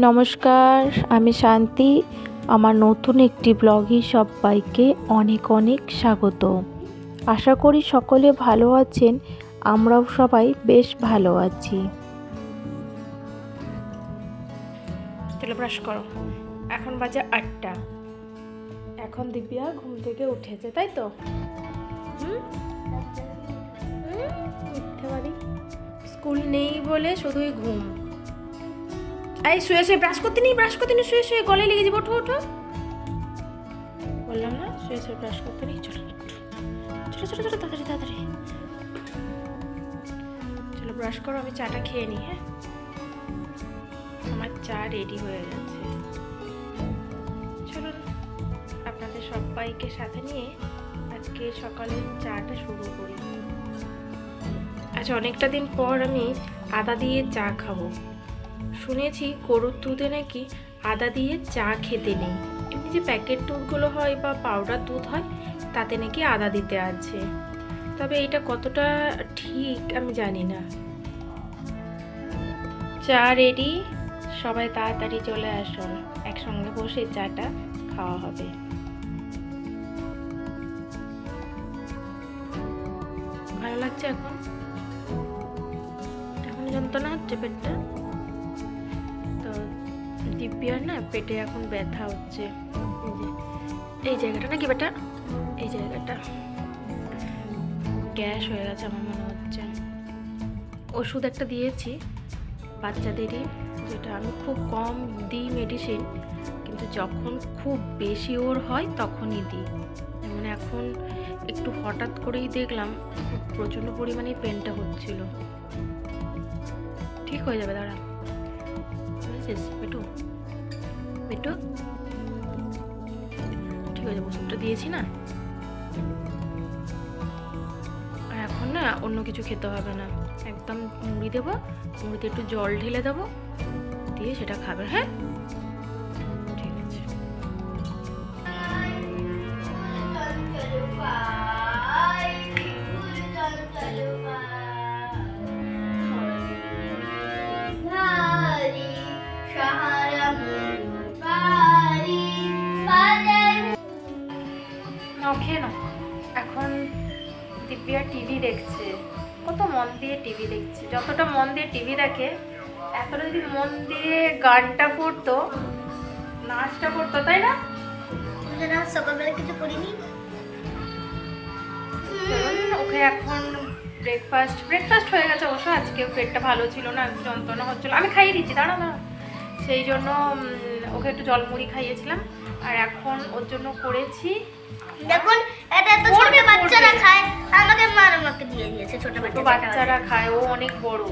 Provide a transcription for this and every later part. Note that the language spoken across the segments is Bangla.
নমস্কার, আমি শান্তি। আমার নতুন একটি ব্লগে সবাইকে অনেক অনেক স্বাগত। আশা করি সকলে ভালো আছেন। আমরাও সবাই বেশ ভালো আছি। চলো ব্রাশ করো। এখন বাজে 8টা। এখন দিব্যা ঘুম থেকে উঠেছে, তাই তো? মিথ্যাবাদী। স্কুল নেই বলে শুধুই ঘুম। এই শুয়ে শুয়ে ব্রাশ করতে নেই, শুয়ে শুয়ে গলায় লেগে যাবে। ওঠো ওঠো, বললাম না শুয়ে শুয়ে ব্রাশ করতে নেই। চলো চলো চলো চলো, তাড়াতাড়ি তাড়াতাড়ি চলো ব্রাশ করো। আমি চাটা খেয়ে নিই। হ্যাঁ, আমার চা রেডি হয়ে গেছে। চলুন আপনাদের সবাইকে সাথে নিয়ে আজকে সকালের চাটা শুরু করি। আজ অনেকটা দিন পর আমি আদা দিয়ে চা খাবো। শুনেছি গরুর দুধে নাকি আদা দিয়ে চা খেতে নেই। এমনি যে প্যাকেট দুধগুলো হয় বা পাউডার দুধ হয় তাতে নাকি আদা দিতে আছে, তবে এটা কতটা ঠিক আমি জানি না। চা রেডি, সবাই তাড়াতাড়ি চলে আসুন, একসঙ্গে বসে চাটা খাওয়া হবে। ভালো লাগছে? এখন যন্ত্রণা হচ্ছে পেটটা তো। দিব্যার না পেটে এখন ব্যথা হচ্ছে। এই জায়গাটা নাকি বেটা, এই জায়গাটা গ্যাস হয়ে গেছে আমার মনে হচ্ছে। ওষুধ একটা দিয়েছি বাচ্চাদেরই, যেটা আমি খুব কম দিই মেডিসিন, কিন্তু যখন খুব বেশি ওর হয় তখনই দিই। মানে এখন একটু হঠাৎ করেই দেখলাম প্রচণ্ড পরিমাণে পেনটা হচ্ছিল। ঠিক হয়ে যাবে, দাঁড়া। বুঝেছিস বেটু? বেটু ঠিক হয়ে যাবে, ওষুধটা দিয়েছি না। আর এখন না অন্য কিছু খেতে হবে না, একদম মুড়ি দেবো, মুড়িতে একটু জল ঢেলে দেবো, দিয়ে সেটা খাবে। হ্যাঁ ঠিক আছে। খেয়ে নাও। এখন দিব্যা টিভি দেখছে, কত মন দিয়ে টিভি দেখছে। যতটা মন দিয়ে টিভি দেখে, এতটা যদি মন দিয়ে গানটা করতো, নাচটা করতো, তাই না? সকালবেলা কিছু করিনি। ওকে এখন ব্রেকফাস্ট হয়ে গেছে অবশ্য। আজকে পেটটা ভালো ছিল না, যন্ত্রণা হচ্ছিল। আমি খাইয়ে দিচ্ছি, দাঁড়া না। সেই জন্য ওকে একটু জলমুড়ি খাইয়েছিলাম। আর এখন ওর জন্য করেছি, দেখুন এটা তো ছোট বাচ্চারা খায়, আমাকে আমাকে দিয়ে দিয়েছে। ছোট বাচ্চারা খায়, ও অনেক বড়।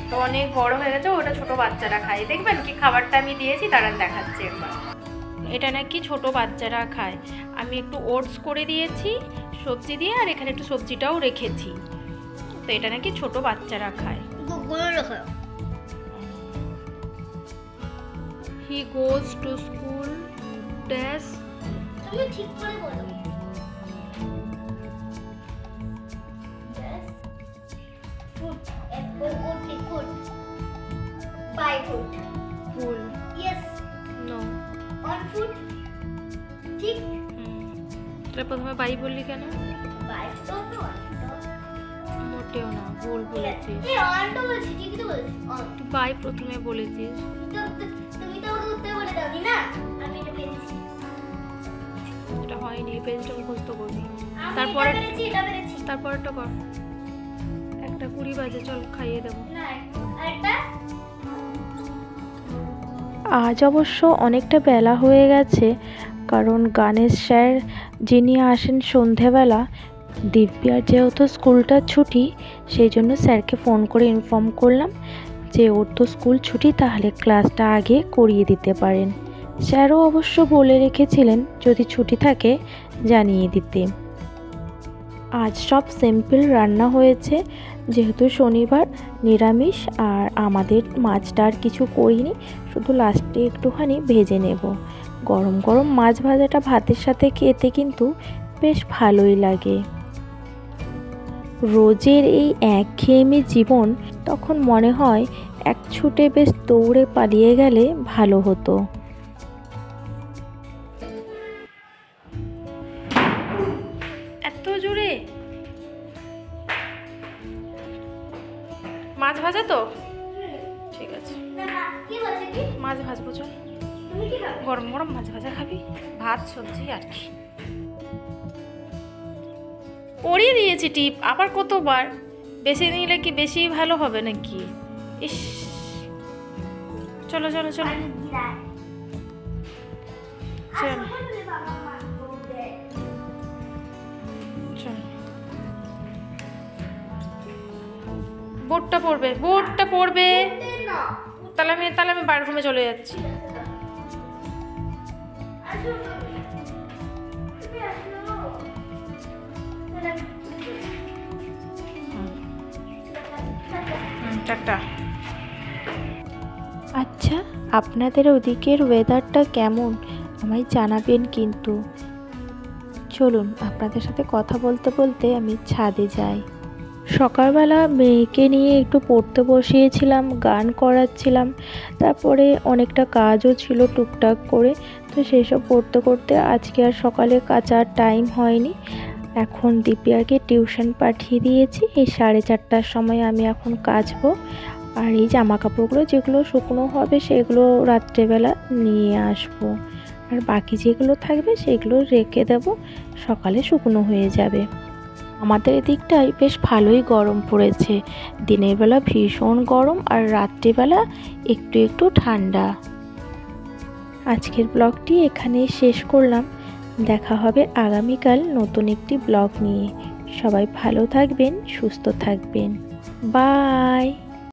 তো অনেক বড় হয়ে গেছে, ওটা ছোট বাচ্চারা খায়। দেখবেন কি খাবারটা আমি দিয়েছি, তারা দেখাচ্ছে একবার। এটা নাকি ছোট বাচ্চারা খায়। আমি একটু ওটস করে দিয়েছি সবজি দিয়ে, আর এখানে একটু সবজিটাও রেখেছি। তো এটা নাকি ছোট বাচ্চারা খায়। He goes to school dash. তুমি ঠিক করে বলো। Foot, foot. By foot. Pool. Yes. No. On foot. ঠিক। তাহলে প্রথমে বাই বললি কেন? বাই তো মোটেও না, ভুল বলেছিস। এই অন তো বলছি, ঠিক তো বলছি। অন। তুই বাই প্রথমে বলেছিস। তুমি তো উত্তর বলে দাওনি না, আমি এটা পেরেছি। এটা হয়নি, পেজটা মুখস্থ করবি। তারপরেরটা কর। 1:20 বাজে, চল খাইয়ে দেবো। আজ অবশ্য অনেকটা বেলা হয়ে গেছে, কারণ গানের স্যার যিনি আসেন সন্ধেবেলা, দিব্যার যেহেতু স্কুলটা ছুটি, সেই জন্য স্যারকে ফোন করে ইনফর্ম করলাম যে ওর তো স্কুল ছুটি, তাহলে ক্লাসটা আগে করিয়ে দিতে পারেন। স্যারও অবশ্য বলে রেখেছিলেন যদি ছুটি থাকে জানিয়ে দিতে। আজ সব সিম্পল রান্না হয়েছে, যেহেতু শনিবার নিরামিষ, আর আমাদের মাছটা আর কিছু করিনি, শুধু লাস্টে একটুখানি ভেজে নেব। গরম গরম মাছ ভাজাটা ভাতের সাথে খেতে কিন্তু বেশ ভালোই লাগে। রোজের এই একঘেয়েমি জীবন, তখন মনে হয় এক ছুটে বেশ দৌড়ে পালিয়ে গেলে ভালো হতো। এত জোরে মাছ ভাজা তো ঠিক আছে, মাছ ভাজবো চল। গরম গরম মাছ ভাজা খাবি? ভাত সবজি আর কি। পরিয়ে দিয়েছি টিপ, আবার কতবার? বেশি নিলে কি বেশি ভালো হবে নাকি? ইস, চলো চলো চলো চলো চলো। বোর্ডটা পড়বে, বোর্ডটা পড়বে। তাহলে আমি বাথরুমে চলে যাচ্ছি। টাটা। আচ্ছা, আপনাদের ওদিকের ওয়েদারটা কেমন আমায় জানাবেন কিন্তু। চলুন, আপনাদের সাথে কথা বলতে বলতে আমি ছাদে যাই। সকালবেলা মেয়েকে নিয়ে একটু পড়তে বসিয়েছিলাম, গান করাচ্ছিলাম, তারপরে অনেকটা কাজও ছিল টুকটাক করে। তো সেই সব করতে করতে আজকে আর সকালে কাচার টাইম হয়নি। এখন দিব্যাকে টিউশন পাঠিয়ে দিয়েছি। এই 4:30টার সময় আমি এখন কাচবো। আর এই জামা কাপড়গুলো যেগুলো শুকনো হবে সেগুলো রাত্রেবেলা নিয়ে আসবো, আর বাকি যেগুলো থাকবে সেগুলো রেখে দেব, সকালে শুকনো হয়ে যাবে। আমাদের এদিকটায় বেশ ভালোই গরম পড়েছে। দিনের বেলা ভীষণ গরম আর রাত্রিবেলা একটু একটু ঠান্ডা। আজকের ব্লগটি এখানেই শেষ করলাম। দেখা হবে আগামীকাল নতুন একটি ব্লগ নিয়ে। সবাই ভালো থাকবেন, সুস্থ থাকবেন। বাই।